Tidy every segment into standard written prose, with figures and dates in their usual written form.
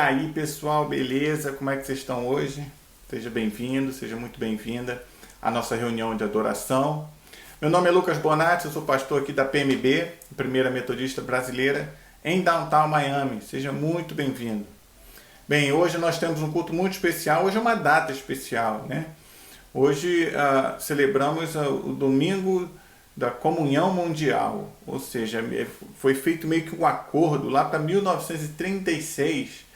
aí, pessoal, beleza? Como é que vocês estão hoje? Seja bem-vindo, seja muito bem-vinda à nossa reunião de adoração. Meu nome é Lucas Bonatti, eu sou pastor aqui da PMB, Primeira Metodista Brasileira, em Downtown Miami. Seja muito bem-vindo. Bem, hoje nós temos um culto muito especial, hoje é uma data especial, né? Hoje celebramos o domingo da Comunhão Mundial, ou seja, foi feito meio que um acordo lá para 1936,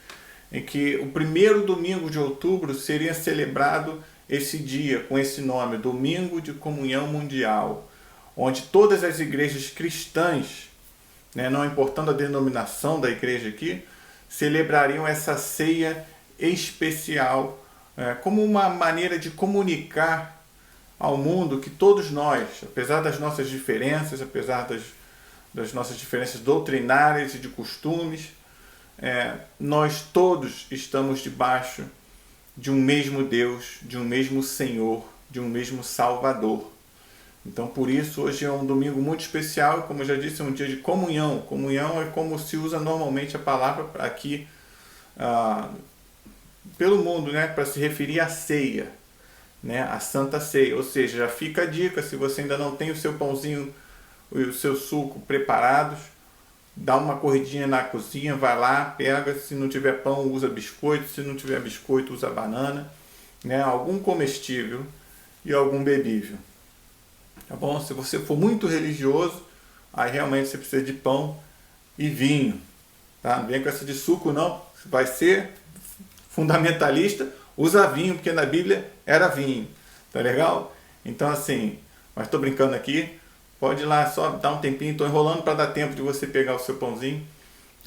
em que o primeiro domingo de outubro seria celebrado esse dia com esse nome, Domingo de Comunhão Mundial, onde todas as igrejas cristãs, né, não importando a denominação da igreja aqui, celebrariam essa ceia especial como uma maneira de comunicar ao mundo que todos nós, apesar das nossas diferenças, apesar das nossas diferenças doutrinárias e de costumes, nós todos estamos debaixo de um mesmo Deus, de um mesmo Senhor, de um mesmo Salvador. Então, por isso, hoje é um domingo muito especial, como eu já disse, é um dia de comunhão. Comunhão é como se usa normalmente a palavra aqui pelo mundo, né, para se referir à ceia, né, a Santa Ceia. Ou seja, já fica a dica, se você ainda não tem o seu pãozinho e o seu suco preparados, dá uma corridinha na cozinha, vai lá, pega, se não tiver pão, usa biscoito, se não tiver biscoito, usa banana, né, algum comestível e algum bebível. Tá bom? Se você for muito religioso, aí realmente você precisa de pão e vinho. Tá? Não vem com essa de suco não, vai ser fundamentalista, usa vinho, porque na Bíblia era vinho. Tá legal? Então assim, mas estou brincando aqui, pode ir lá, só dar um tempinho, estou enrolando para dar tempo de você pegar o seu pãozinho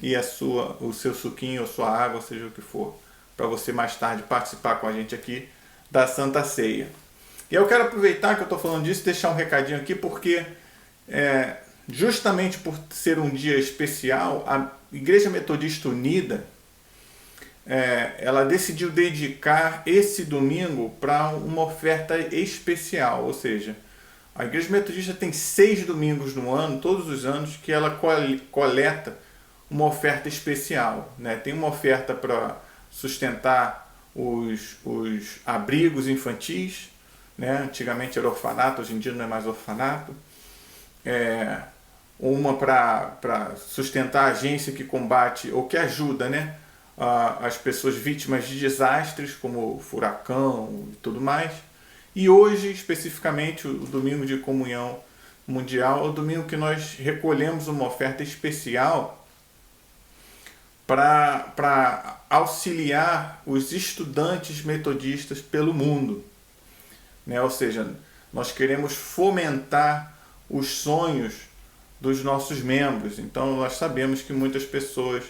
e o seu suquinho, ou sua água, seja o que for, para você mais tarde participar com a gente aqui da Santa Ceia. E eu quero aproveitar que eu estou falando disso e deixar um recadinho aqui, porque justamente por ser um dia especial, a Igreja Metodista Unida, ela decidiu dedicar esse domingo para uma oferta especial, ou seja, a Igreja Metodista tem 6 domingos no ano, todos os anos, que ela coleta uma oferta especial, né? Tem uma oferta para sustentar os abrigos infantis, né? Antigamente era orfanato, hoje em dia não é mais orfanato. Uma para sustentar a agência que combate ou que ajuda, né, as pessoas vítimas de desastres como furacão e tudo mais. E hoje, especificamente, o Domingo de Comunhão Mundial é o domingo que nós recolhemos uma oferta especial para auxiliar os estudantes metodistas pelo mundo, né? Ou seja, nós queremos fomentar os sonhos dos nossos membros. Então, nós sabemos que muitas pessoas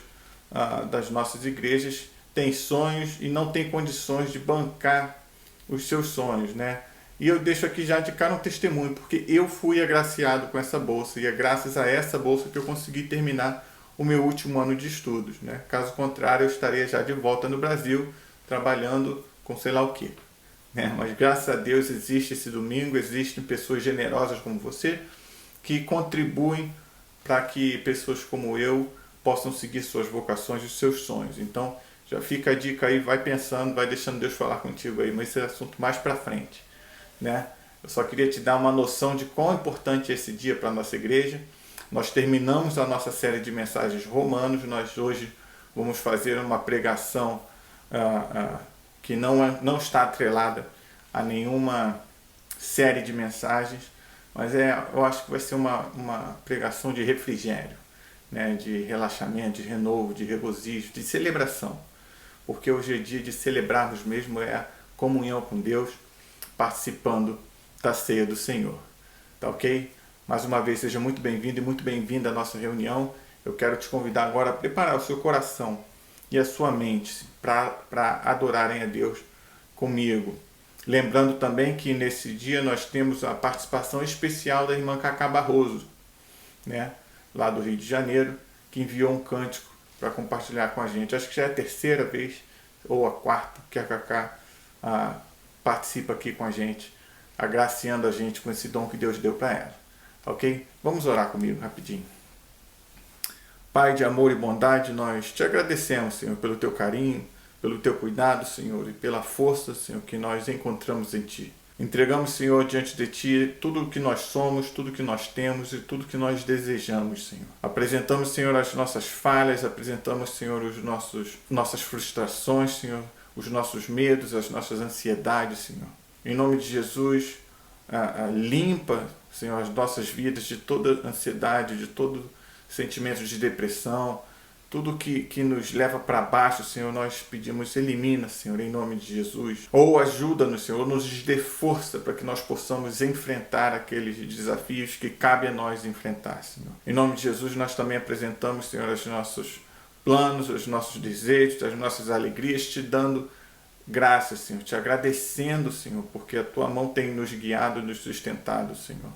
das nossas igrejas têm sonhos e não têm condições de bancar os seus sonhos, né? E eu deixo aqui já de cara um testemunho, porque eu fui agraciado com essa bolsa, e é graças a essa bolsa que eu consegui terminar o meu último ano de estudos, né? Caso contrário, eu estaria já de volta no Brasil, trabalhando com sei lá o quê, né? Mas graças a Deus existe esse domingo, existem pessoas generosas como você, que contribuem para que pessoas como eu possam seguir suas vocações e seus sonhos. Então, já fica a dica aí, vai pensando, vai deixando Deus falar contigo aí, mas esse é assunto mais para frente, né? Eu só queria te dar uma noção de quão importante é esse dia para a nossa igreja. Nós terminamos a nossa série de mensagens Romanos, nós hoje vamos fazer uma pregação que não está atrelada a nenhuma série de mensagens, mas eu acho que vai ser uma pregação de refrigério, né? De relaxamento, de renovo, de regozijo, de celebração. Porque hoje é dia de celebrarmos mesmo a comunhão com Deus, participando da ceia do Senhor. Tá ok? Mais uma vez, seja muito bem-vindo e muito bem-vinda à nossa reunião. Eu quero te convidar agora a preparar o seu coração e a sua mente para adorarem a Deus comigo. Lembrando também que nesse dia nós temos a participação especial da irmã Cacá Barroso, né? Lá do Rio de Janeiro, que enviou um cântico para compartilhar com a gente. Acho que já é a terceira vez, ou a quarta, que a Cacá participa aqui com a gente, agraciando a gente com esse dom que Deus deu para ela. Ok? Vamos orar comigo rapidinho. Pai de amor e bondade, nós te agradecemos, Senhor, pelo teu carinho, pelo teu cuidado, Senhor, e pela força, Senhor, que nós encontramos em ti. Entregamos, Senhor, diante de ti tudo o que nós somos, tudo o que nós temos e tudo o que nós desejamos, Senhor. Apresentamos, Senhor, as nossas falhas, apresentamos, Senhor, nossas frustrações, Senhor, os nossos medos, as nossas ansiedades, Senhor. Em nome de Jesus, limpa, Senhor, as nossas vidas de toda ansiedade, de todo sentimento de depressão, tudo que nos leva para baixo, Senhor, nós pedimos, elimina, Senhor, em nome de Jesus. Ou ajuda-nos, Senhor, ou nos dê força para que nós possamos enfrentar aqueles desafios que cabe a nós enfrentar, Senhor. Em nome de Jesus, nós também apresentamos, Senhor, os nossos planos, os nossos desejos, as nossas alegrias, te dando graças, Senhor, te agradecendo, Senhor, porque a tua mão tem nos guiado e nos sustentado, Senhor.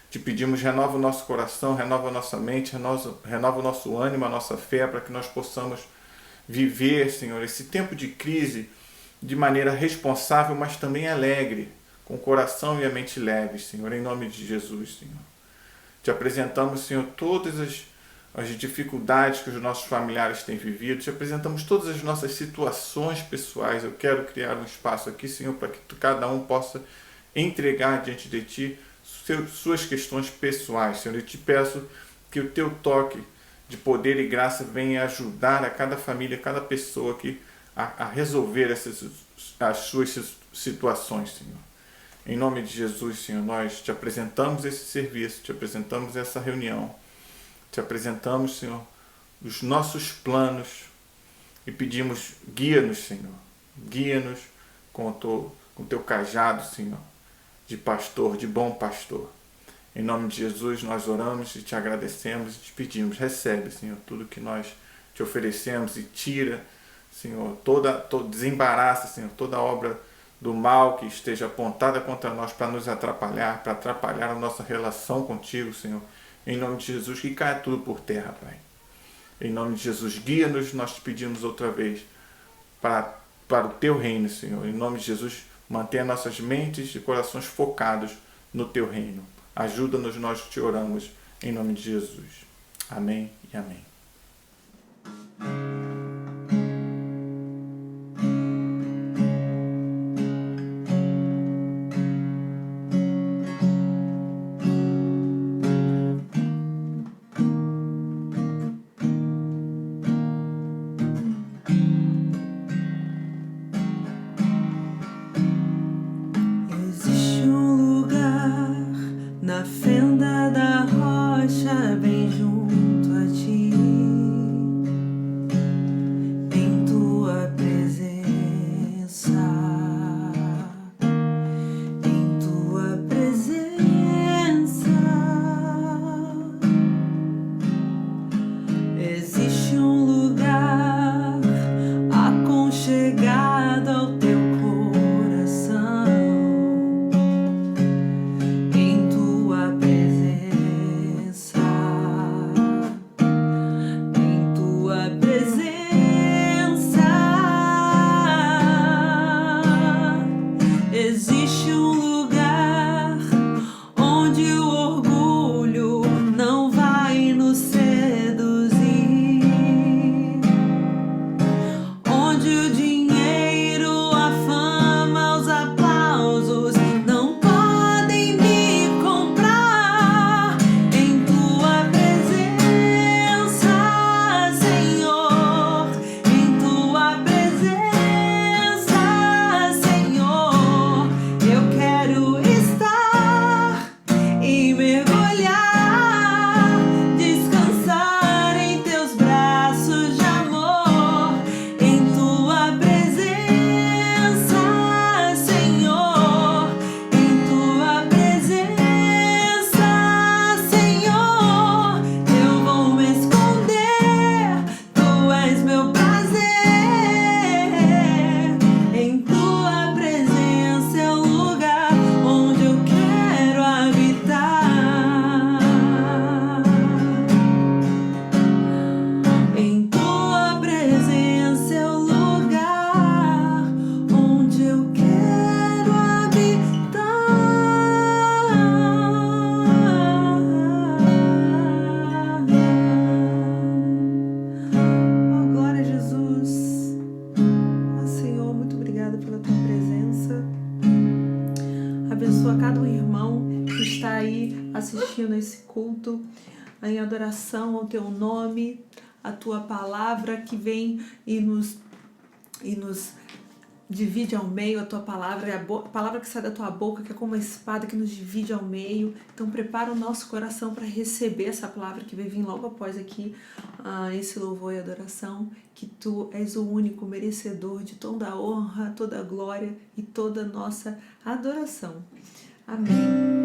Te pedimos, renova o nosso coração, renova a nossa mente, renova o nosso ânimo, a nossa fé, para que nós possamos viver, Senhor, esse tempo de crise de maneira responsável, mas também alegre, com o coração e a mente leves, Senhor, em nome de Jesus, Senhor. Te apresentamos, Senhor, todas as dificuldades que os nossos familiares têm vivido, te apresentamos todas as nossas situações pessoais. Eu quero criar um espaço aqui, Senhor, para que cada um possa entregar diante de Ti suas questões pessoais, Senhor. Eu te peço que o teu toque de poder e graça venha ajudar a cada família, a cada pessoa aqui a resolver as suas situações, Senhor. Em nome de Jesus, Senhor, nós te apresentamos esse serviço, te apresentamos essa reunião, te apresentamos, Senhor, os nossos planos e pedimos, guia-nos, Senhor, guia-nos com o teu cajado, Senhor, de pastor, de bom pastor. Em nome de Jesus nós oramos e te agradecemos e te pedimos, recebe, Senhor, tudo que nós te oferecemos e tira, Senhor, desembaraça, Senhor, toda obra do mal que esteja apontada contra nós para nos atrapalhar, para atrapalhar a nossa relação contigo, Senhor. Em nome de Jesus, que caia tudo por terra, Pai. Em nome de Jesus, guia-nos, nós te pedimos outra vez para o teu reino, Senhor. Em nome de Jesus, mantenha nossas mentes e corações focados no teu reino. Ajuda-nos, nós te oramos, em nome de Jesus. Amém e amém. Na fenda da rocha, bem junto a ti, em adoração ao teu nome, a tua palavra que vem e nos divide ao meio. A tua palavra é a palavra que sai da tua boca, que é como uma espada que nos divide ao meio. Então prepara o nosso coração para receber essa palavra que vai vir logo após aqui, esse louvor e adoração, que tu és o único merecedor de toda a honra, toda a glória e toda a nossa adoração. Amém.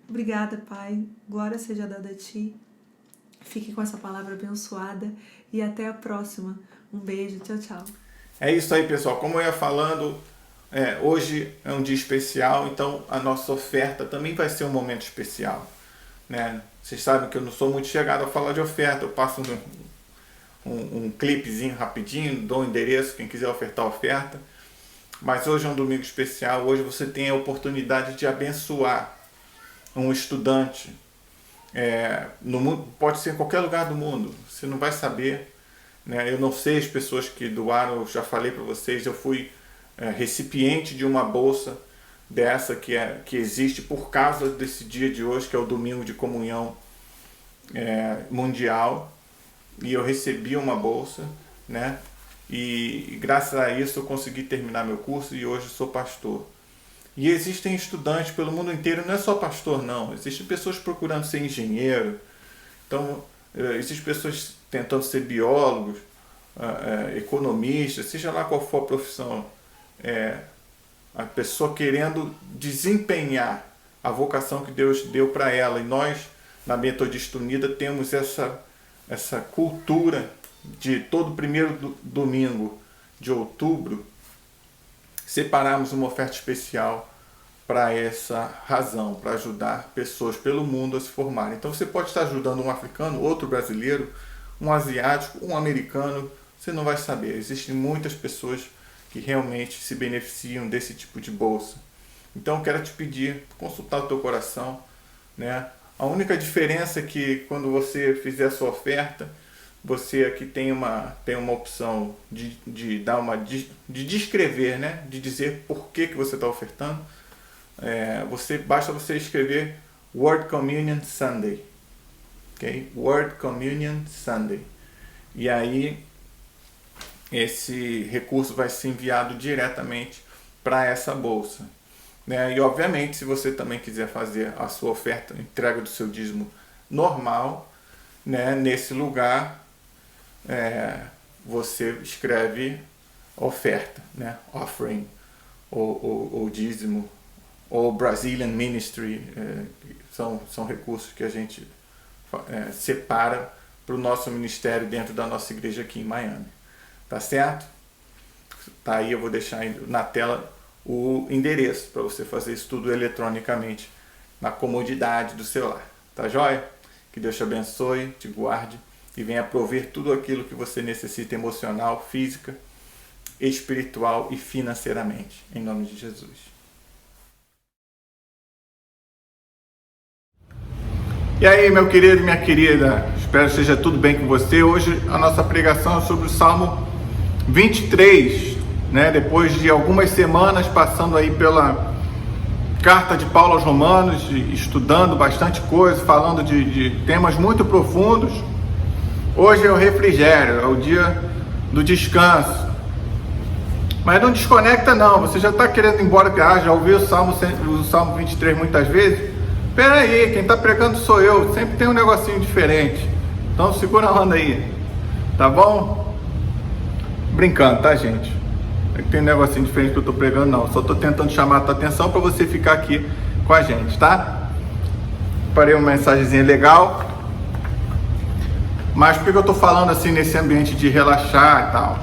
Obrigada, Pai. Glória seja dada a Ti. Fique com essa palavra abençoada e até a próxima. Um beijo. Tchau, tchau. É isso aí, pessoal. Como eu ia falando, hoje é um dia especial, então a nossa oferta também vai ser um momento especial, né? Vocês sabem que eu não sou muito chegado a falar de oferta. Eu passo um clipezinho rapidinho, dou o endereço, quem quiser ofertar a oferta. Mas hoje é um domingo especial. Hoje você tem a oportunidade de abençoar um estudante no mundo, pode ser em qualquer lugar do mundo, você não vai saber, né? Eu não sei as pessoas que doaram, eu já falei para vocês, eu fui recipiente de uma bolsa dessa que existe por causa desse dia de hoje, que é o domingo de comunhão mundial, e eu recebi uma bolsa, né? E graças a isso eu consegui terminar meu curso e hoje sou pastor. E existem estudantes pelo mundo inteiro, não é só pastor não, existem pessoas procurando ser engenheiro, então existem pessoas tentando ser biólogos, economistas, seja lá qual for a profissão, a pessoa querendo desempenhar a vocação que Deus deu para ela. E nós, na Metodista Unida, temos essa cultura de todo primeiro domingo de outubro separarmos uma oferta especial para essa razão, para ajudar pessoas pelo mundo a se formarem. Então você pode estar ajudando um africano, outro brasileiro, um asiático, um americano, você não vai saber. Existem muitas pessoas que realmente se beneficiam desse tipo de bolsa. Então eu quero te pedir, consultar o teu coração, né? A única diferença é que quando você fizer a sua oferta, você aqui tem uma opção de descrever, né? De dizer por que você está ofertando. basta você escrever Word Communion Sunday, ok? Word Communion Sunday. E aí esse recurso vai ser enviado diretamente para essa bolsa, né? E obviamente, se você também quiser fazer a sua oferta, entrega do seu dízimo normal, né? Nesse lugar você escreve oferta, né? Offering, ou dízimo, ou Brazilian Ministry, são recursos que a gente separa para o nosso ministério dentro da nossa igreja aqui em Miami. Tá certo? Tá aí, eu vou deixar na tela o endereço para você fazer isso tudo eletronicamente na comodidade do celular. Tá joia? Que Deus te abençoe, te guarde e venha prover tudo aquilo que você necessita emocional, física, espiritual e financeiramente. Em nome de Jesus. E aí, meu querido, minha querida, espero que esteja tudo bem com você. Hoje a nossa pregação é sobre o Salmo 23, né? Depois de algumas semanas passando aí pela carta de Paulo aos Romanos, estudando bastante coisa, falando de temas muito profundos. Hoje é o refrigério, é o dia do descanso. Mas não desconecta não, você já está querendo ir embora, já ouviu o Salmo 23 muitas vezes? Espera aí, quem está pregando sou eu, sempre tem um negocinho diferente. Então segura a onda aí, tá bom? Brincando, tá, gente? Não tem um negocinho diferente que eu estou pregando, não. Só estou tentando chamar a tua atenção para você ficar aqui com a gente, tá? Parei uma mensagenzinha legal. Mas por que eu estou falando assim nesse ambiente de relaxar e tal?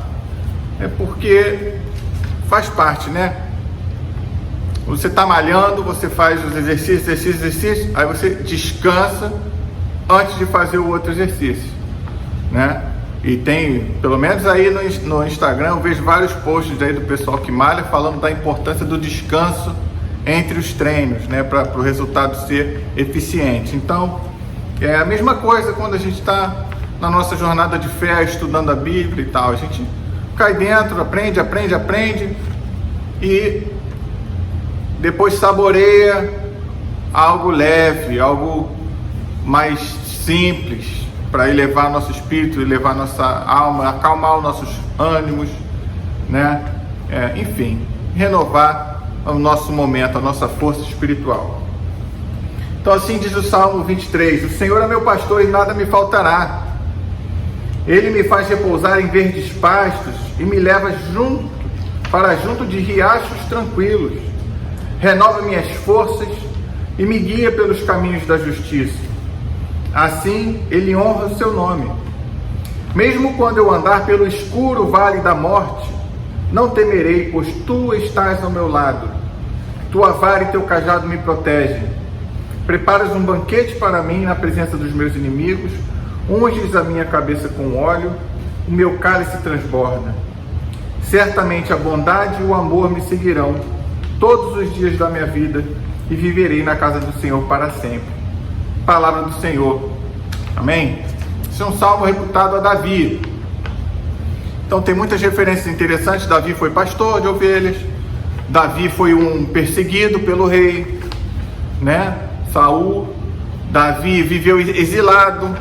É porque faz parte, né? Você está malhando, você faz os exercícios, aí você descansa antes de fazer o outro exercício, né? E tem, pelo menos aí no Instagram, eu vejo vários posts aí do pessoal que malha falando da importância do descanso entre os treinos, né? Para o resultado ser eficiente. Então, é a mesma coisa quando a gente está na nossa jornada de fé, estudando a Bíblia e tal. A gente cai dentro, aprende e depois saboreia algo leve, algo mais simples, para elevar nosso espírito, elevar nossa alma, acalmar os nossos ânimos, né? Enfim, renovar o nosso momento, a nossa força espiritual. Então assim diz o Salmo 23: o Senhor é meu pastor e nada me faltará. Ele me faz repousar em verdes pastos e me leva junto de riachos tranquilos. Renova minhas forças e me guia pelos caminhos da justiça. Assim, Ele honra o seu nome. Mesmo quando eu andar pelo escuro vale da morte, não temerei, pois Tu estás ao meu lado. Tua vara e Teu cajado me protegem. Preparas um banquete para mim na presença dos meus inimigos, unges a minha cabeça com óleo, o meu cálice transborda. Certamente a bondade e o amor me seguirão todos os dias da minha vida e viverei na casa do Senhor para sempre. Palavra do Senhor. Amém? Esse é um salmo reputado a Davi. Então tem muitas referências interessantes. Davi foi pastor de ovelhas. Davi foi um perseguido pelo rei, né? Saul. Davi viveu exilado,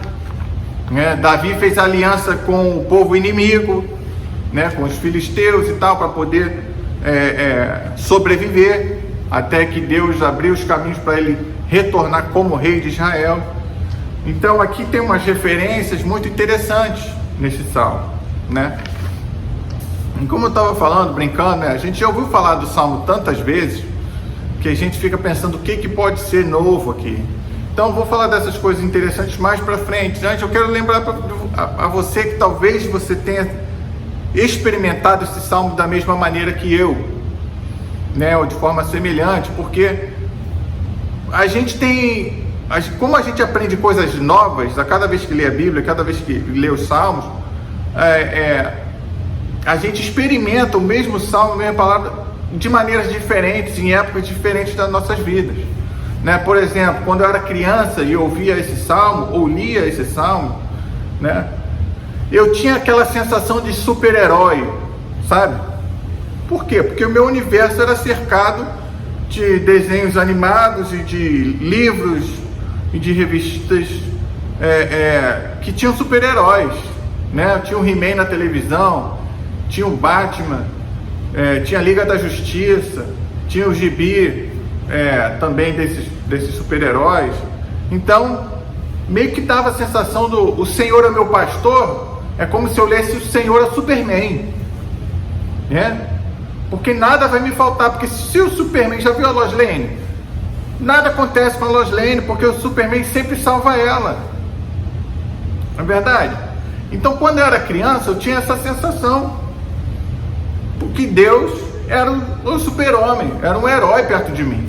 né? Davi fez aliança com o povo inimigo, né? Com os filisteus e tal, para poder sobreviver, até que Deus abriu os caminhos para ele retornar como rei de Israel. Então aqui tem umas referências muito interessantes nesse salmo, né? E como eu estava falando, brincando, né? A gente já ouviu falar do salmo tantas vezes que a gente fica pensando o que pode ser novo aqui. Então eu vou falar dessas coisas interessantes mais para frente. Antes eu quero lembrar a você que talvez você tenha experimentado esse salmo da mesma maneira que eu, né? Ou de forma semelhante, porque a gente tem, como a gente aprende coisas novas a cada vez que lê a Bíblia, cada vez que lê os salmos, a gente experimenta o mesmo salmo, a mesma palavra, de maneiras diferentes, em épocas diferentes das nossas vidas, né? Por exemplo, quando eu era criança e ouvia esse salmo, ou lia esse salmo, né? Eu tinha aquela sensação de super-herói, sabe? Por quê? Porque o meu universo era cercado de desenhos animados e de livros e de revistas que tinham super-heróis, né? Tinha o He-Man na televisão, tinha o Batman, tinha a Liga da Justiça, tinha o gibi também desses super-heróis. Então, meio que dava a sensação do o Senhor é meu pastor, é como se eu lesse o Senhor é Superman, né? Porque nada vai me faltar, porque se o Superman, já viu a Lois Lane? Nada acontece com a Lois Lane, porque o Superman sempre salva ela, não é verdade? Então, quando eu era criança, eu tinha essa sensação, porque Deus era o super-homem, era um herói perto de mim.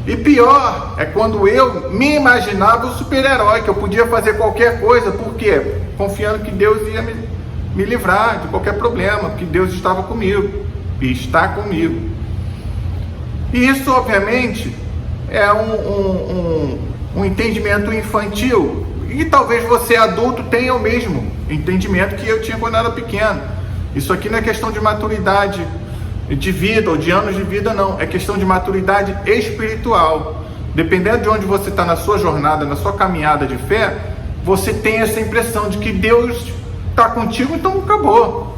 E pior é quando eu me imaginava o super-herói, que eu podia fazer qualquer coisa, por quê? Confiando que Deus ia me livrar de qualquer problema, que Deus estava comigo e está comigo. E isso, obviamente, é um entendimento infantil, e talvez você adulto tenha o mesmo entendimento que eu tinha quando era pequeno. Isso aqui não é questão de maturidade de vida ou de anos de vida, não, é questão de maturidade espiritual. Dependendo de onde você está na sua jornada, na sua caminhada de fé, você tem essa impressão de que Deus está contigo, então acabou,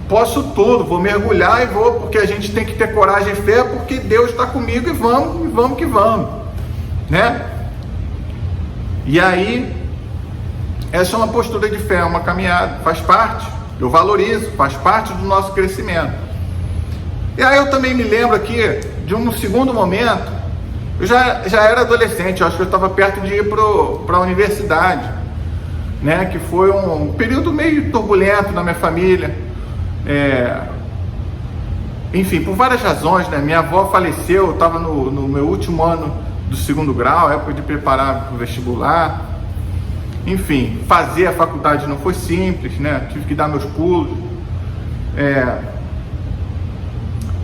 posso tudo, vou mergulhar e vou, porque a gente tem que ter coragem e fé, porque Deus está comigo, e vamos que vamos, né? E aí, essa é uma postura de fé, uma caminhada, faz parte, eu valorizo, faz parte do nosso crescimento. E aí eu também me lembro aqui de um segundo momento. Eu já era adolescente, eu acho que eu estava perto de ir para a universidade, né? Que foi um período meio turbulento na minha família, enfim, por várias razões, né? Minha avó faleceu, eu estava no meu último ano do segundo grau, época de preparar para o vestibular. Enfim, fazer a faculdade não foi simples, né? Tive que dar meus pulos.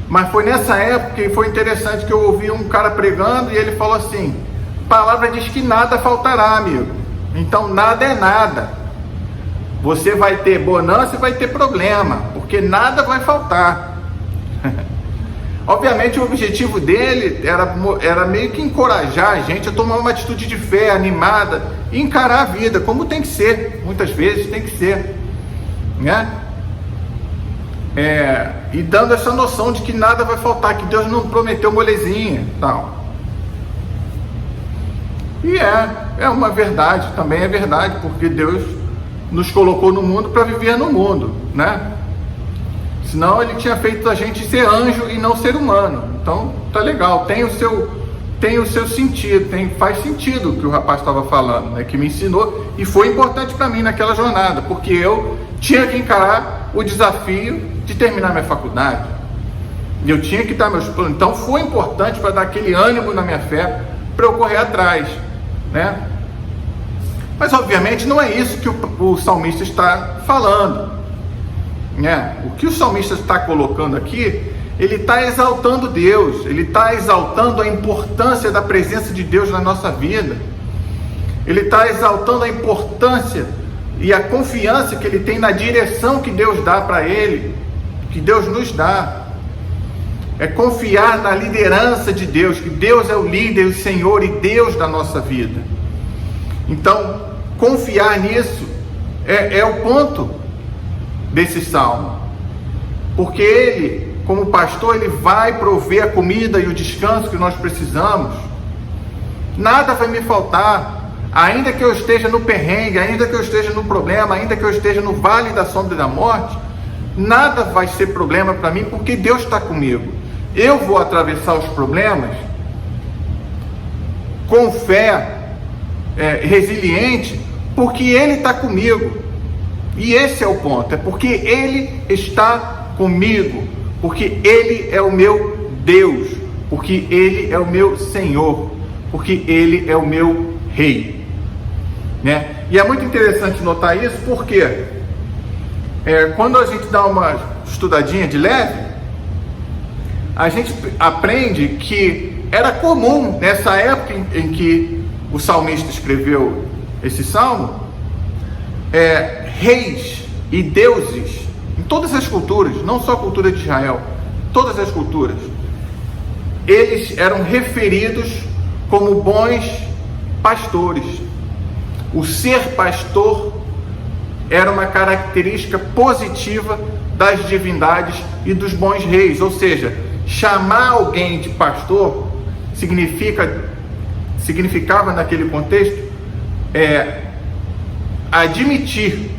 Mas foi nessa época que foi interessante que eu ouvi um cara pregando e ele falou assim: a palavra diz que nada faltará, amigo. Então nada é nada. Você vai ter bonança e vai ter problema, porque nada vai faltar. Obviamente o objetivo dele era meio que encorajar a gente a tomar uma atitude de fé, animada, e encarar a vida como tem que ser, muitas vezes tem que ser, né? E dando essa noção de que nada vai faltar, que Deus não prometeu molezinha, tal. E é uma verdade, também é verdade, porque Deus nos colocou no mundo para viver no mundo, né? Senão ele tinha feito a gente ser anjo e não ser humano. Então tá legal, tem o seu sentido, faz sentido o que o rapaz estava falando, né? Que me ensinou e foi importante para mim naquela jornada, porque eu tinha que encarar o desafio de terminar minha faculdade. Eu tinha que dar meus planos. Então foi importante para dar aquele ânimo na minha fé para eu correr atrás, né? Mas obviamente não é isso que o salmista está falando. O que o salmista está colocando aqui, ele está exaltando Deus, ele está exaltando a importância da presença de Deus na nossa vida, ele está exaltando a importância e a confiança que ele tem na direção que Deus dá para ele, que Deus nos dá. É confiar na liderança de Deus, que Deus é o líder, o Senhor e Deus da nossa vida. Então, confiar nisso é o ponto desse salmo, porque ele, como pastor, ele vai prover a comida e o descanso que nós precisamos. Nada vai me faltar, ainda que eu esteja no perrengue, ainda que eu esteja no problema, ainda que eu esteja no vale da sombra da morte, nada vai ser problema para mim, porque Deus está comigo. Eu vou atravessar os problemas com fé, resiliente, porque Ele está comigo. E esse é o ponto, é porque Ele está comigo, porque Ele é o meu Deus, porque Ele é o meu Senhor, porque Ele é o meu Rei, né? E é muito interessante notar isso, porque quando a gente dá uma estudadinha de leve, a gente aprende que era comum, nessa época em que o salmista escreveu esse salmo, reis e deuses, em todas as culturas, não só a cultura de Israel, todas as culturas, eles eram referidos como bons pastores. O ser pastor era uma característica positiva das divindades e dos bons reis, ou seja, chamar alguém de pastor significava naquele contexto admitir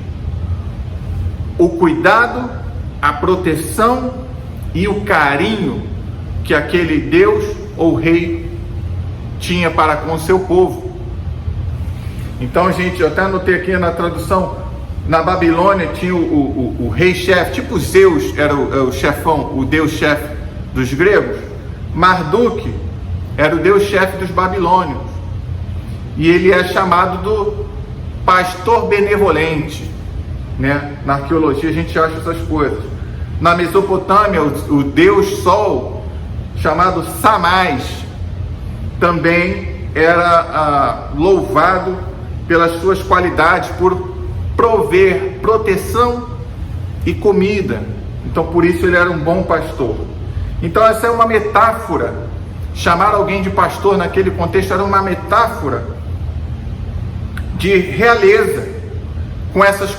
o cuidado, a proteção e o carinho que aquele Deus ou rei tinha para com o seu povo. Então, gente, eu até anotei aqui na tradução, na Babilônia tinha o rei-chefe, tipo Zeus era o chefão, o deus-chefe dos gregos. Marduk era o deus-chefe dos babilônios. E ele é chamado do pastor benevolente, né? Na arqueologia a gente acha essas coisas. Na Mesopotâmia, o deus Sol, chamado Samás, também era louvado pelas suas qualidades, por prover proteção e comida. Então, por isso ele era um bom pastor. Então, essa é uma metáfora. Chamar alguém de pastor naquele contexto era uma metáfora de realeza, com essas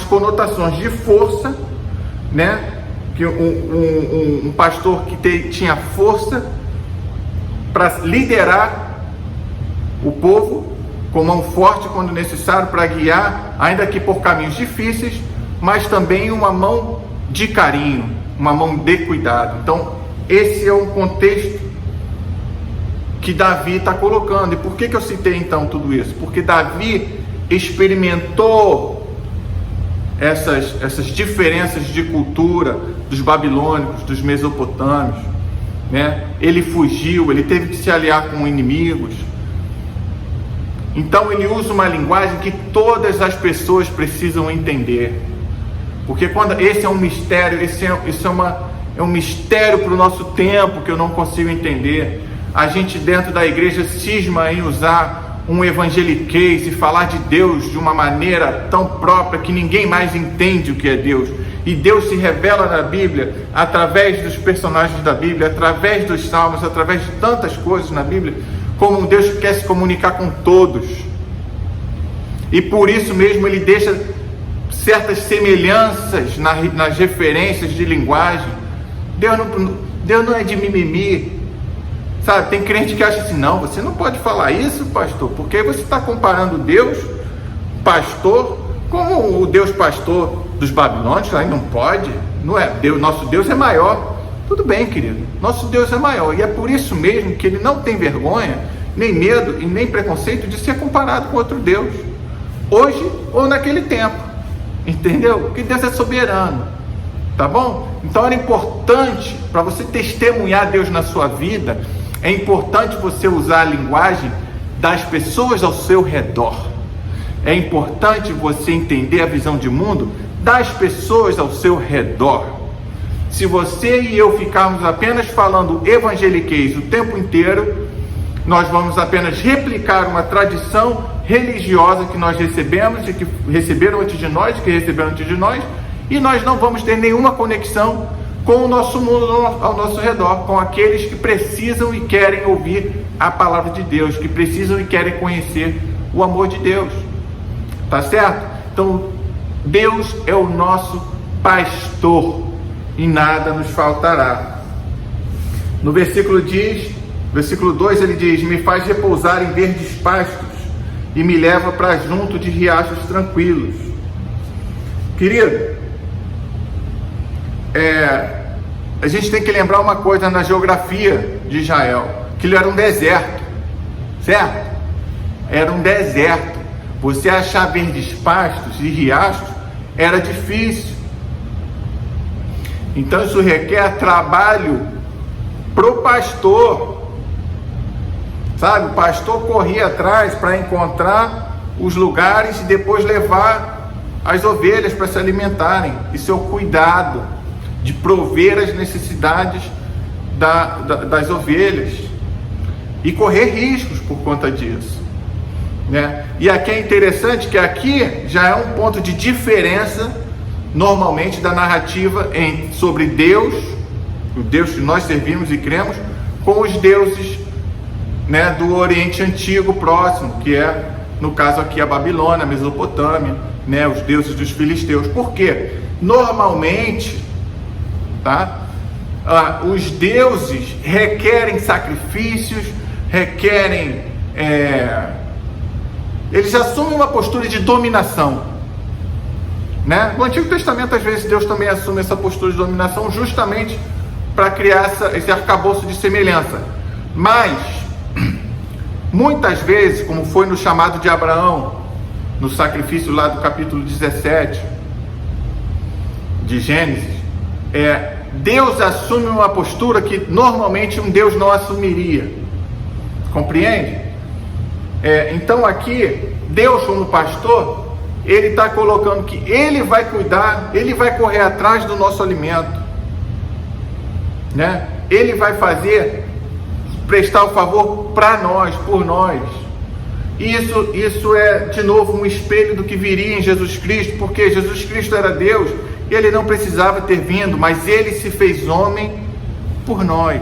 conotações de força, né? Que um pastor que tinha força para liderar o povo, com mão forte quando necessário para guiar, ainda que por caminhos difíceis, mas também uma mão de carinho, uma mão de cuidado. Então, esse é um contexto que Davi está colocando. E por que eu citei então tudo isso? Porque Davi experimentou essas diferenças de cultura dos babilônicos, dos mesopotâmios, né? Ele fugiu, ele teve que se aliar com inimigos. Então ele usa uma linguagem que todas as pessoas precisam entender, porque esse é um mistério, isso é um mistério para o nosso tempo que eu não consigo entender. A gente dentro da igreja cisma em usar um evangeliquez e falar de Deus de uma maneira tão própria que ninguém mais entende o que é Deus. E Deus se revela na Bíblia através dos personagens da Bíblia, através dos salmos, através de tantas coisas na Bíblia, como um Deus que quer se comunicar com todos. E por isso mesmo ele deixa certas semelhanças nas referências de linguagem. Deus não é de mimimi, sabe? Tem crente que acha assim, não, você não pode falar isso, pastor, porque aí você está comparando Deus, pastor, com o Deus pastor dos babilônios. Aí não pode, não é? Nosso Deus é maior. Tudo bem, querido, nosso Deus é maior, e é por isso mesmo que ele não tem vergonha, nem medo e nem preconceito de ser comparado com outro Deus, hoje ou naquele tempo, entendeu? Porque Deus é soberano, tá bom? Então era importante, para você testemunhar Deus na sua vida, é importante você usar a linguagem das pessoas ao seu redor. É importante você entender a visão de mundo das pessoas ao seu redor. Se você e eu ficarmos apenas falando evangeliquez o tempo inteiro, nós vamos apenas replicar uma tradição religiosa que nós recebemos e que receberam antes de nós, e nós não vamos ter nenhuma conexão com o nosso mundo ao nosso redor, com aqueles que precisam e querem ouvir a palavra de Deus, que precisam e querem conhecer o amor de Deus. Tá certo? Então, Deus é o nosso pastor e nada nos faltará. No versículo 2 ele diz: me faz repousar em verdes pastos e me leva para junto de riachos tranquilos. Querido, a gente tem que lembrar uma coisa na geografia de Israel, que ele era um deserto, certo? Era um deserto. Você achar verdes pastos e riachos era difícil. Então isso requer trabalho pro pastor, sabe? O pastor corria atrás para encontrar os lugares e depois levar as ovelhas para se alimentarem. Isso é o cuidado de prover as necessidades das ovelhas e correr riscos por conta disso, né? E aqui é interessante que aqui já é um ponto de diferença normalmente da narrativa sobre Deus, o Deus que nós servimos e cremos, com os deuses, né, do Oriente Antigo próximo, que é, no caso aqui, a Babilônia, a Mesopotâmia, né, os deuses dos filisteus. Por quê? Normalmente, tá, os deuses requerem sacrifícios, eles assumem uma postura de dominação, né? No Antigo Testamento, às vezes, Deus também assume essa postura de dominação justamente para criar esse arcabouço de semelhança. Mas, muitas vezes, como foi no chamado de Abraão, no sacrifício lá do capítulo 17 de Gênesis, Deus assume uma postura que normalmente um Deus não assumiria. Compreende? Então aqui, Deus como pastor, Ele está colocando que Ele vai cuidar, Ele vai correr atrás do nosso alimento, né? Ele vai prestar o favor para nós, por nós. Isso é, de novo, um espelho do que viria em Jesus Cristo, porque Jesus Cristo era Deus, e Ele não precisava ter vindo, mas Ele se fez homem por nós.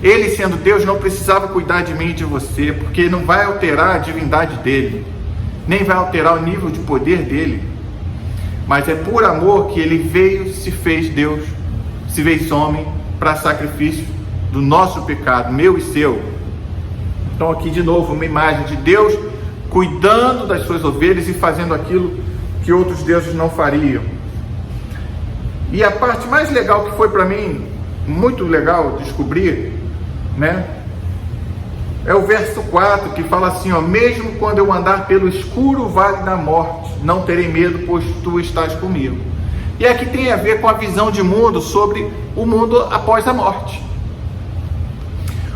Ele, sendo Deus, não precisava cuidar de mim e de você, porque não vai alterar a divindade dele, nem vai alterar o nível de poder dele, mas é por amor que Ele veio, se fez Deus, se fez homem, para sacrifício do nosso pecado, meu e seu. Então aqui de novo uma imagem de Deus cuidando das suas ovelhas e fazendo aquilo que outros deuses não fariam. E a parte mais legal que foi para mim, muito legal descobrir, né, é o verso 4, que fala assim, ó: mesmo quando eu andar pelo escuro vale da morte, não terei medo, pois tu estás comigo. E aqui tem a ver com a visão de mundo sobre o mundo após a morte.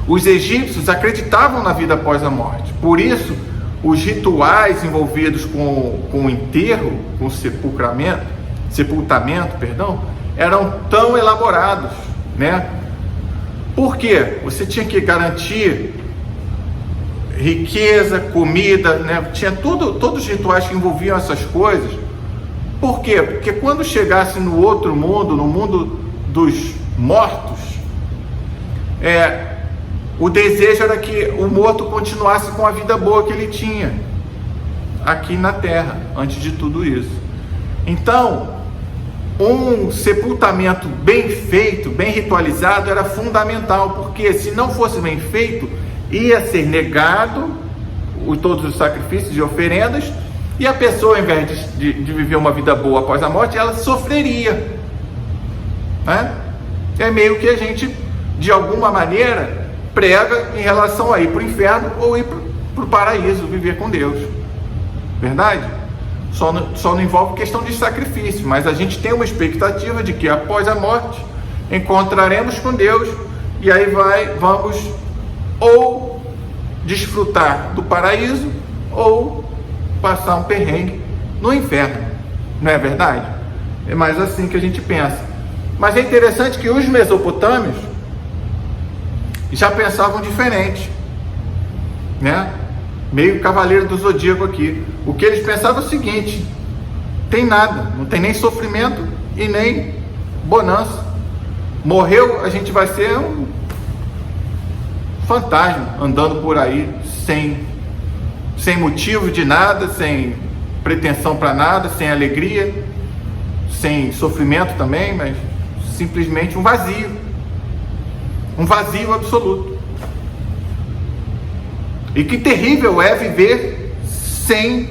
Os egípcios acreditavam na vida após a morte, por isso os rituais envolvidos com o enterro, com o sepultamento, eram tão elaborados, né? Por quê? Você tinha que garantir riqueza, comida, né? Tinha todos os rituais que envolviam essas coisas. Por quê? Porque quando chegasse no outro mundo, no mundo dos mortos, o desejo era que o morto continuasse com a vida boa que ele tinha aqui na terra, antes de tudo isso. Então, um sepultamento bem feito, bem ritualizado, era fundamental, porque se não fosse bem feito, ia ser negado todos os sacrifícios e oferendas, e a pessoa, ao invés de viver uma vida boa após a morte, ela sofreria, né? É meio que a gente, de alguma maneira, prega em relação a ir para o inferno ou ir para o paraíso, viver com Deus. Verdade? Só não envolve questão de sacrifício, mas a gente tem uma expectativa de que após a morte encontraremos com Deus, e aí vamos ou desfrutar do paraíso ou passar um perrengue no inferno. Não é verdade? É mais assim que a gente pensa. Mas é interessante que os mesopotâmios já pensavam diferente, né? Meio cavaleiro do zodíaco aqui. O que eles pensavam é o seguinte: tem nada, não tem nem sofrimento e nem bonança. Morreu, a gente vai ser um fantasma andando por aí sem motivo de nada, sem pretensão para nada, sem alegria, sem sofrimento também, mas simplesmente um vazio absoluto. E que terrível é viver sem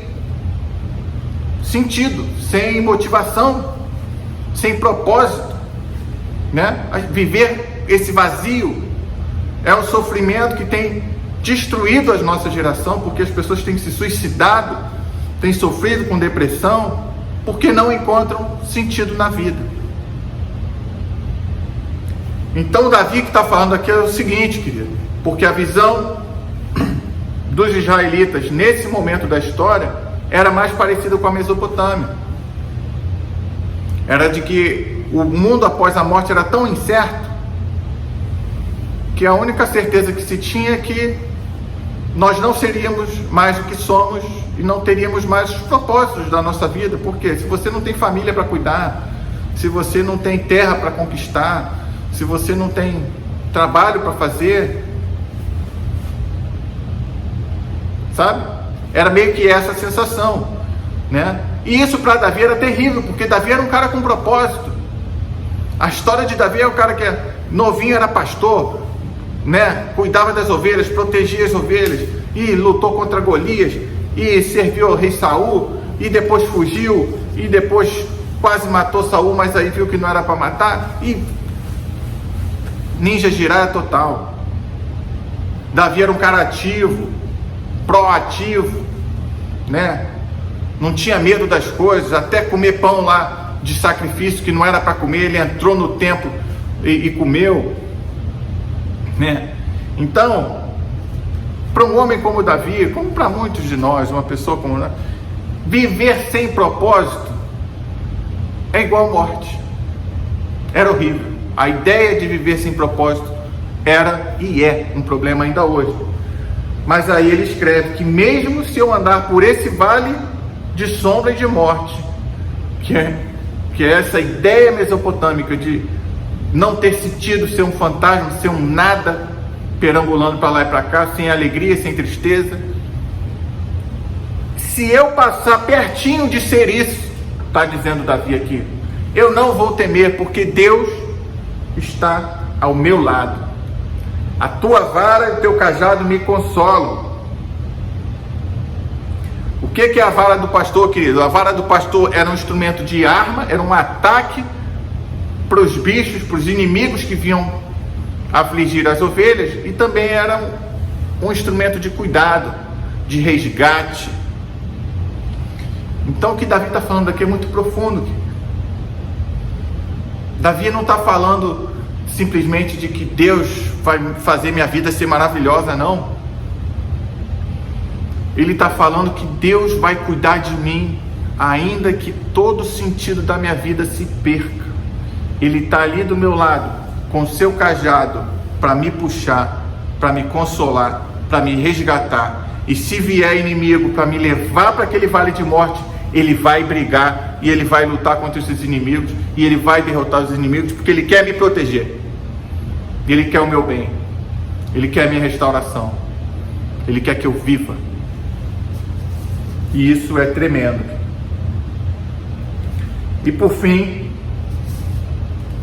sentido, sem motivação, sem propósito, né? Viver esse vazio é um sofrimento que tem destruído a nossa geração, porque as pessoas têm se suicidado, têm sofrido com depressão, porque não encontram sentido na vida. Então Davi que está falando aqui é o seguinte, querido, porque a visão dos israelitas nesse momento da história era mais parecida com a Mesopotâmia. Era de que o mundo após a morte era tão incerto que a única certeza que se tinha é que nós não seríamos mais o que somos e não teríamos mais os propósitos da nossa vida. Porque se você não tem família para cuidar, se você não tem terra para conquistar, se você não tem trabalho para fazer, sabe? Era meio que essa sensação, né? E isso para Davi era terrível, porque Davi era um cara com propósito. A história de Davi é o cara que novinho era pastor, né? Cuidava das ovelhas, protegia as ovelhas, e lutou contra Golias, e serviu ao rei Saul, e depois fugiu, e depois quase matou Saul, mas aí viu que não era para matar, e ninja Jiraiya total. Davi era um cara ativo, proativo, né? Não tinha medo das coisas, até comer pão lá de sacrifício que não era para comer, ele entrou no templo e comeu, né? Então, para um homem como Davi, como para muitos de nós, uma pessoa como nós, viver sem propósito é igual a morte. Era horrível. A ideia de viver sem propósito era e é um problema ainda hoje. Mas aí ele escreve que mesmo se eu andar por esse vale de sombra e de morte, que é essa ideia mesopotâmica de não ter sentido, ser um fantasma, ser um nada, perambulando para lá e para cá, sem alegria, sem tristeza, se eu passar pertinho de ser isso, está dizendo Davi aqui, eu não vou temer, porque Deus está ao meu lado. A tua vara e o teu cajado me consolam. O que é a vara do pastor, querido? A vara do pastor era um instrumento de arma, era um ataque para os bichos, para os inimigos que vinham afligir as ovelhas, e também era um instrumento de cuidado, de resgate. Então o que Davi está falando aqui é muito profundo. Davi não está falando simplesmente de que Deus vai fazer minha vida ser maravilhosa, não. Ele está falando que Deus vai cuidar de mim, ainda que todo sentido da minha vida se perca. Ele está ali do meu lado, com o seu cajado, para me puxar, para me consolar, para me resgatar. E se vier inimigo para me levar para aquele vale de morte, ele vai brigar e ele vai lutar contra esses inimigos, e ele vai derrotar os inimigos, porque ele quer me proteger. Ele quer o meu bem, ele quer a minha restauração, ele quer que eu viva. E isso é tremendo. E por fim,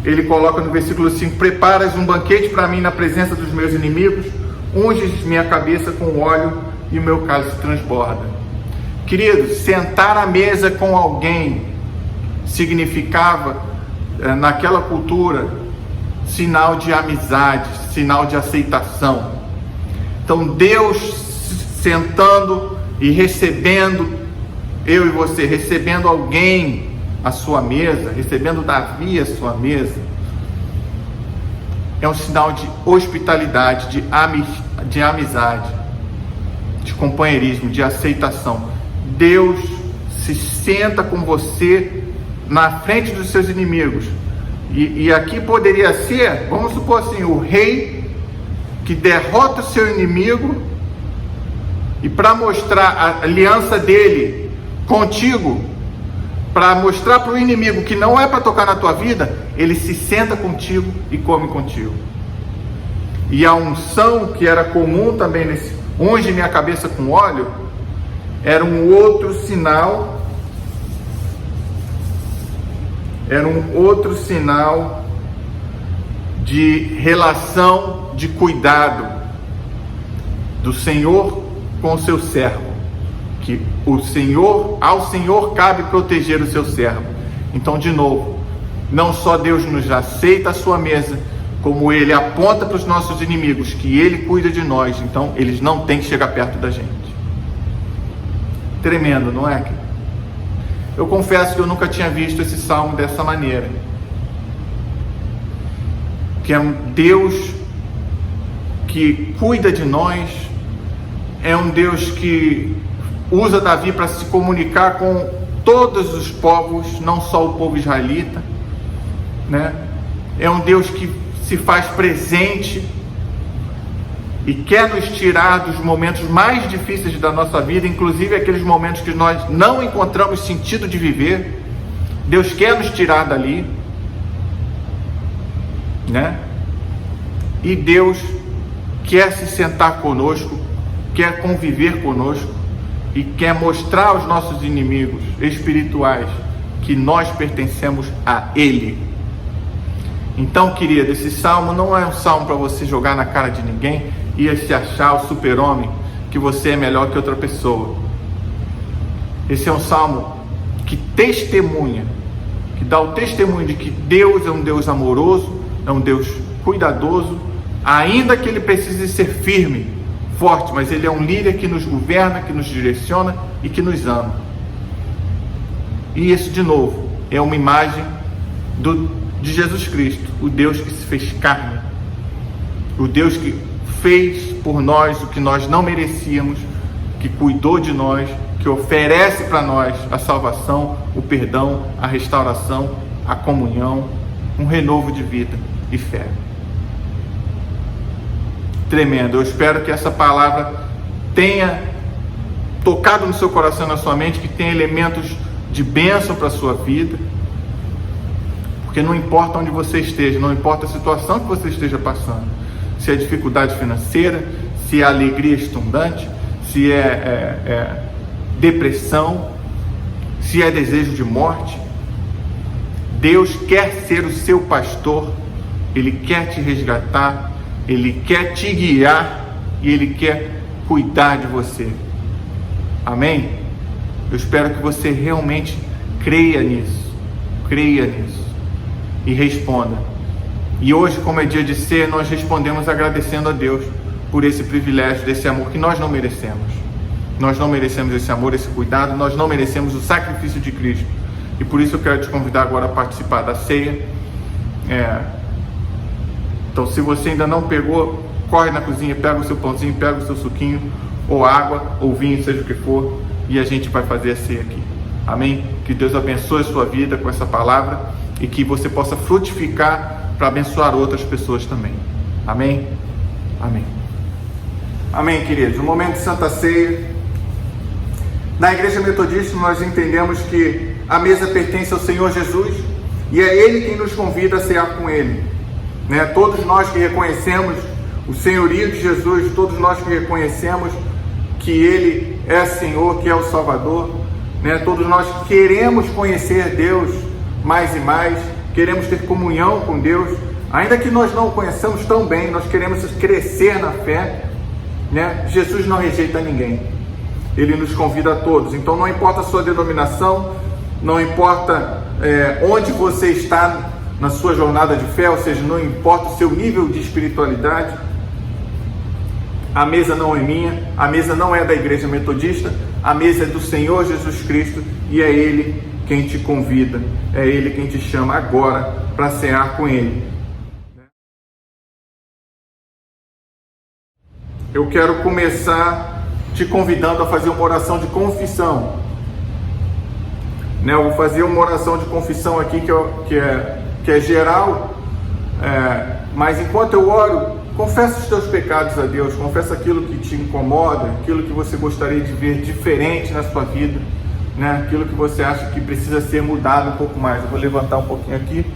ele coloca no versículo 5: preparas um banquete para mim na presença dos meus inimigos, unges minha cabeça com óleo e o meu cálice transborda. Queridos, sentar à mesa com alguém significava, naquela cultura, sinal de amizade, sinal de aceitação. Então Deus sentando e recebendo, eu e você, recebendo alguém à sua mesa, recebendo Davi à sua mesa, é um sinal de hospitalidade, de amizade, de companheirismo, de aceitação. Deus se senta com você na frente dos seus inimigos. E aqui poderia ser, vamos supor assim, o rei que derrota o seu inimigo, e para mostrar a aliança dele contigo, para mostrar para o inimigo que não é para tocar na tua vida, ele se senta contigo e come contigo. E a unção que era comum também nesse unge minha cabeça com óleo, era um outro sinal, de relação, de cuidado do Senhor com o seu servo, que ao Senhor cabe proteger o seu servo. Então, de novo, não só Deus nos aceita a sua mesa, como Ele aponta para os nossos inimigos que Ele cuida de nós, então eles não têm que chegar perto da gente. Tremendo, não é? Eu confesso que eu nunca tinha visto esse salmo dessa maneira, que é um Deus que cuida de nós, é um Deus que usa Davi para se comunicar com todos os povos, não só o povo israelita, né? É um Deus que se faz presente e quer nos tirar dos momentos mais difíceis da nossa vida, inclusive aqueles momentos que nós não encontramos sentido de viver. Deus quer nos tirar dali, né? E Deus quer se sentar conosco, quer conviver conosco e quer mostrar aos nossos inimigos espirituais que nós pertencemos a Ele. Então, querido, esse salmo não é um salmo para você jogar na cara de ninguém e se achar o super-homem, que você é melhor que outra pessoa. Esse é um salmo que testemunha, que dá o testemunho de que Deus é um Deus amoroso, é um Deus cuidadoso, ainda que Ele precise ser firme, forte, mas Ele é um líder que nos governa, que nos direciona e que nos ama. E isso, de novo, é uma imagem de Jesus Cristo, o Deus que se fez carne, o Deus que fez por nós o que nós não merecíamos, que cuidou de nós, que oferece para nós a salvação, o perdão, a restauração, a comunhão, um renovo de vida e fé. Tremendo. Eu espero que essa palavra tenha tocado no seu coração e na sua mente, que tenha elementos de bênção para a sua vida, porque não importa onde você esteja, não importa a situação que você esteja passando, se é dificuldade financeira, se é alegria estundante, se é depressão, se é desejo de morte, Deus quer ser o seu pastor, Ele quer te resgatar, Ele quer te guiar e Ele quer cuidar de você. Amém? Eu espero que você realmente creia nisso e responda. E hoje, como é dia de ser, nós respondemos agradecendo a Deus por esse privilégio, desse amor que nós não merecemos. Nós não merecemos esse amor, esse cuidado, nós não merecemos o sacrifício de Cristo. E por isso eu quero te convidar agora a participar da ceia. Então, se você ainda não pegou, corre na cozinha, pega o seu pãozinho, pega o seu suquinho, ou água, ou vinho, seja o que for, e a gente vai fazer a ceia aqui. Amém? Que Deus abençoe a sua vida com essa palavra e que você possa frutificar para abençoar outras pessoas também. Amém? Amém. Amém, queridos. No momento de Santa Ceia, na Igreja Metodista nós entendemos que a mesa pertence ao Senhor Jesus e é Ele quem nos convida a cear com Ele. Todos nós que reconhecemos o senhorio de Jesus, todos nós que reconhecemos que Ele é Senhor, que é o Salvador, todos nós queremos conhecer Deus mais e mais, queremos ter comunhão com Deus, ainda que nós não o conheçamos tão bem, nós queremos crescer na fé. Jesus não rejeita ninguém, Ele nos convida a todos. Então não importa a sua denominação, não importa onde você está na sua jornada de fé, ou seja, não importa o seu nível de espiritualidade, a mesa não é minha, a mesa não é da Igreja Metodista, a mesa é do Senhor Jesus Cristo e é Ele quem te convida, é Ele quem te chama agora para cear com Ele. Eu quero começar te convidando a fazer uma oração de confissão. Eu vou fazer uma oração de confissão aqui que é geral, mas enquanto eu oro, confessa os teus pecados a Deus, confessa aquilo que te incomoda, aquilo que você gostaria de ver diferente na sua vida, aquilo que você acha que precisa ser mudado um pouco mais. Eu vou levantar um pouquinho aqui,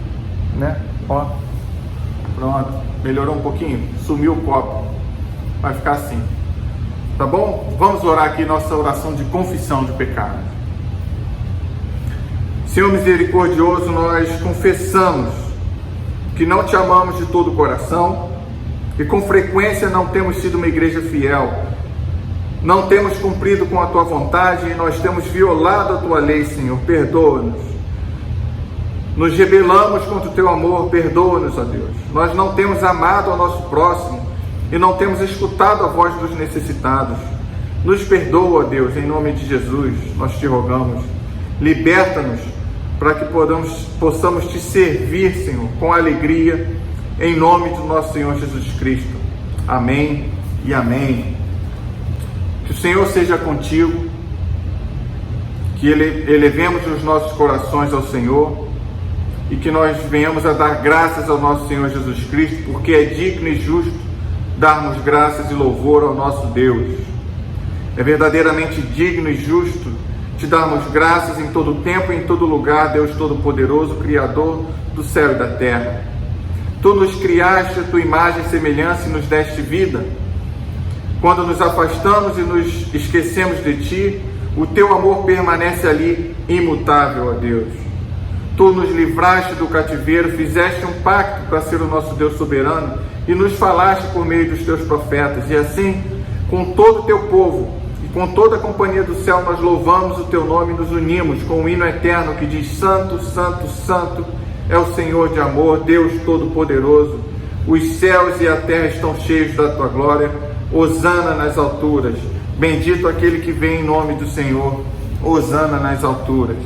pronto, melhorou um pouquinho, sumiu o copo, vai ficar assim, tá bom? Vamos orar aqui nossa oração de confissão de pecados. Senhor misericordioso, nós confessamos que não te amamos de todo o coração e com frequência não temos sido uma igreja fiel, não temos cumprido com a tua vontade e nós temos violado a tua lei, Senhor. Perdoa-nos. Nos rebelamos contra o teu amor, perdoa-nos, ó Deus. Nós não temos amado ao nosso próximo e não temos escutado a voz dos necessitados. Nos perdoa, ó Deus, em nome de Jesus, nós te rogamos. Liberta-nos para que possamos te servir, Senhor, com alegria, em nome do nosso Senhor Jesus Cristo. Amém e amém. Que o Senhor seja contigo, que elevemos os nossos corações ao Senhor e que nós venhamos a dar graças ao nosso Senhor Jesus Cristo, porque é digno e justo darmos graças e louvor ao nosso Deus. É verdadeiramente digno e justo te darmos graças em todo tempo e em todo lugar, Deus Todo-Poderoso, Criador do céu e da terra. Tu nos criaste a tua imagem e semelhança e nos deste vida. Quando nos afastamos e nos esquecemos de Ti, o Teu amor permanece ali, imutável, ó Deus. Tu nos livraste do cativeiro, fizeste um pacto para ser o nosso Deus soberano e nos falaste por meio dos Teus profetas. E assim, com todo o Teu povo e com toda a companhia do céu, nós louvamos o Teu nome e nos unimos com o hino eterno que diz: Santo, Santo, Santo é o Senhor de amor, Deus Todo-Poderoso. Os céus e a terra estão cheios da Tua glória. Hosana nas alturas. Bendito aquele que vem em nome do Senhor. Hosana nas alturas.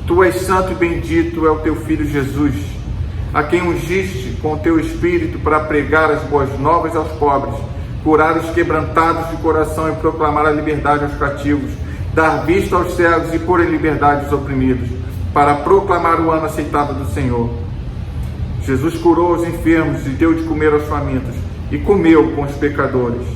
Tu és santo e bendito é o Teu Filho Jesus, a quem ungiste com o Teu Espírito para pregar as boas novas aos pobres, curar os quebrantados de coração e proclamar a liberdade aos cativos, dar vista aos cegos e pôr em liberdade os oprimidos, para proclamar o ano aceitável do Senhor. Jesus curou os enfermos e deu de comer aos famintos, e comeu com os pecadores.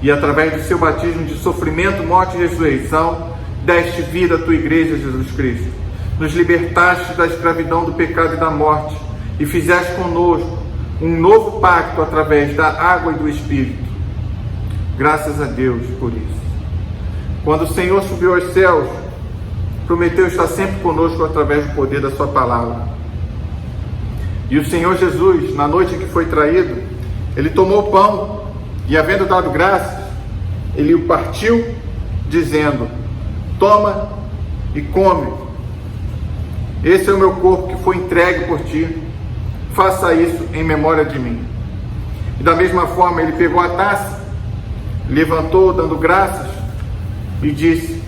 E através do seu batismo de sofrimento, morte e ressurreição, deste vida à Tua igreja, Jesus Cristo. Nos libertaste da escravidão do pecado e da morte, e fizeste conosco um novo pacto através da água e do Espírito. Graças a Deus por isso. Quando o Senhor subiu aos céus, prometeu estar sempre conosco através do poder da Sua palavra. E o Senhor Jesus, na noite em que foi traído, Ele tomou o pão e, havendo dado graças, Ele o partiu, dizendo: toma e come. Esse é o meu corpo que foi entregue por ti. Faça isso em memória de mim. E da mesma forma Ele pegou a taça, levantou dando graças e disse: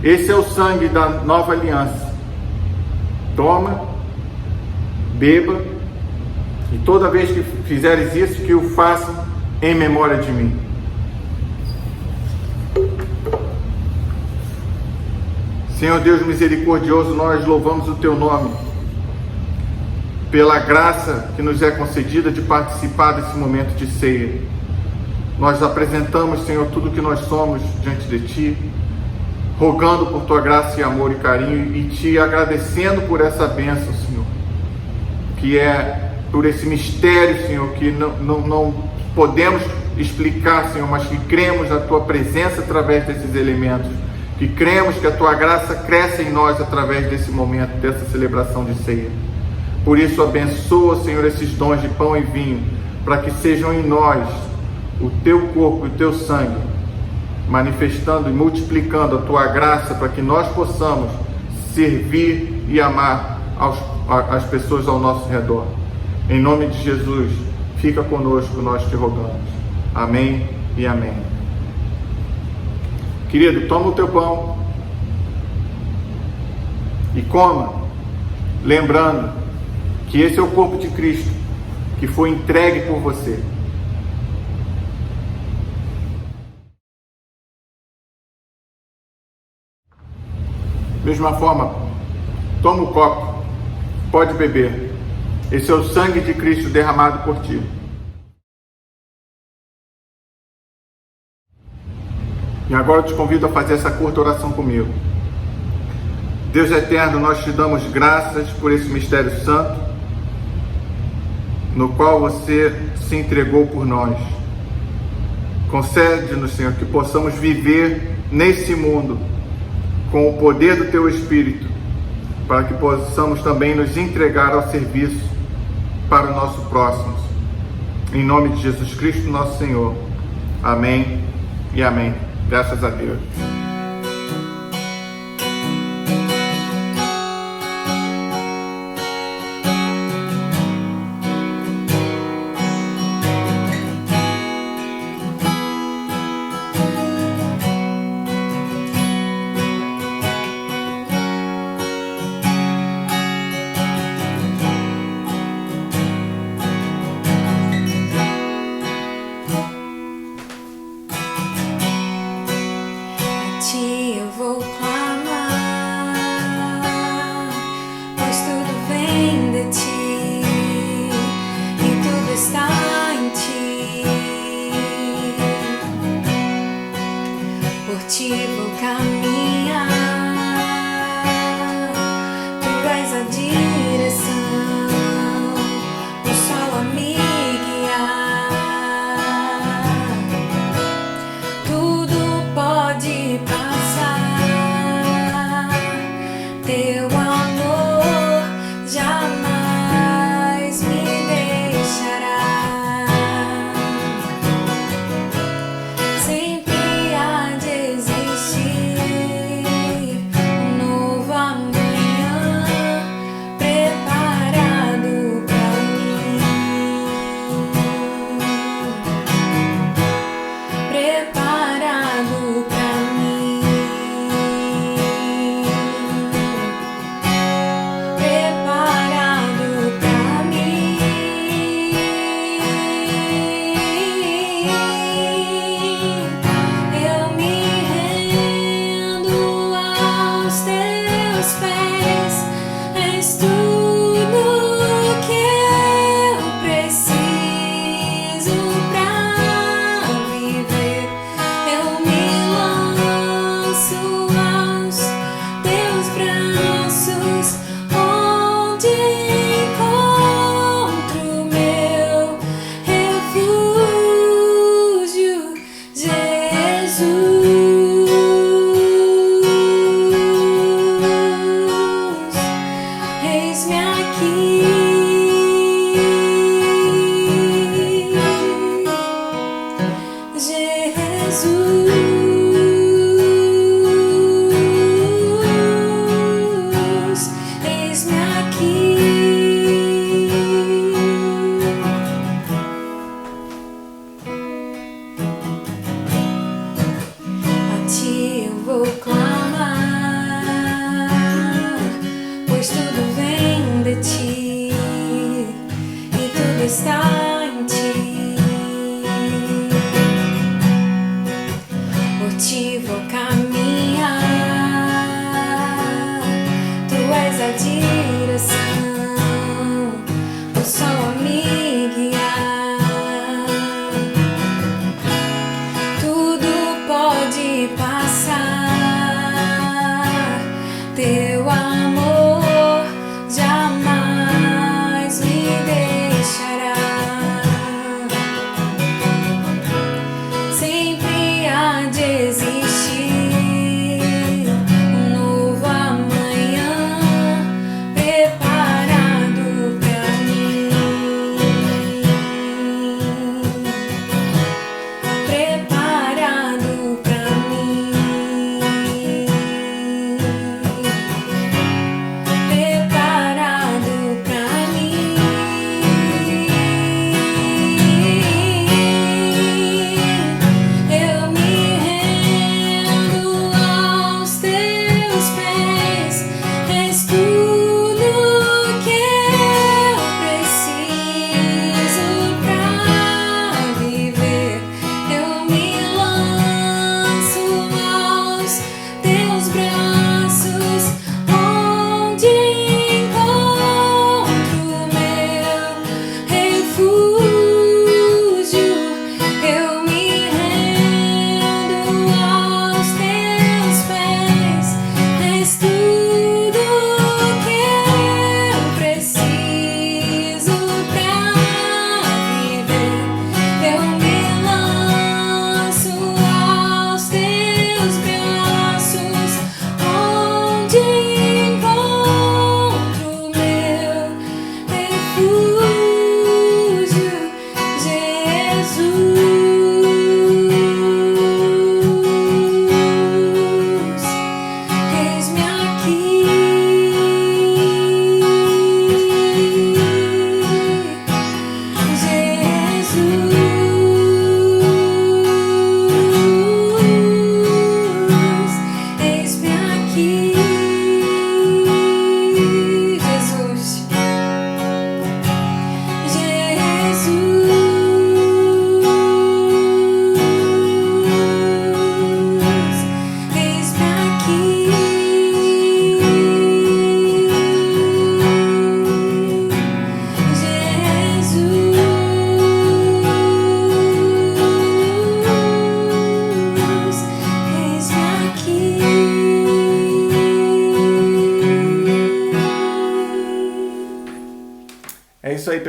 esse é o sangue da nova aliança. Toma, beba, e toda vez que fizeres isso, que o façam em memória de mim. Senhor Deus misericordioso, nós louvamos o Teu nome pela graça que nos é concedida de participar desse momento de ceia. Nós apresentamos, Senhor, tudo que nós somos diante de Ti, rogando por Tua graça e amor e carinho, e Te agradecendo por essa bênção, Senhor, que é por esse mistério, Senhor, que não podemos explicar, Senhor, mas que cremos na Tua presença através desses elementos, que cremos que a Tua graça cresce em nós através desse momento, dessa celebração de ceia. Por isso, abençoa, Senhor, esses dons de pão e vinho, para que sejam em nós o Teu corpo e o Teu sangue, manifestando e multiplicando a Tua graça, para que nós possamos servir e amar as pessoas ao nosso redor. Em nome de Jesus, fica conosco, nós te rogamos. Amém e amém. Querido, toma o teu pão e coma, lembrando que esse é o corpo de Cristo, que foi entregue por você. Mesma forma, toma o copo, pode beber. Esse é o sangue de Cristo derramado por ti. E agora eu te convido a fazer essa curta oração comigo. Deus eterno, nós te damos graças por esse mistério santo, no qual você se entregou por nós. Concede-nos, Senhor, que possamos viver nesse mundo com o poder do Teu Espírito, para que possamos também nos entregar ao serviço para o nosso próximo. Em nome de Jesus Cristo, nosso Senhor. Amém e amém. Graças a Deus.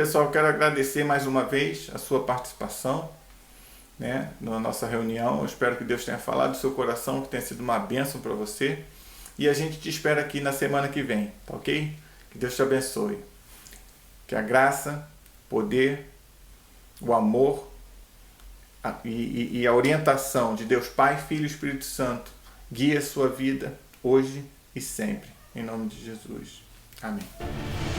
pessoal, eu quero agradecer mais uma vez a sua participação, né, na nossa reunião. Eu espero que Deus tenha falado do seu coração, que tenha sido uma bênção para você. E a gente te espera aqui na semana que vem, tá ok? Que Deus te abençoe. Que a graça, poder, o amor e a orientação de Deus Pai, Filho e Espírito Santo guie a sua vida hoje e sempre. Em nome de Jesus. Amém.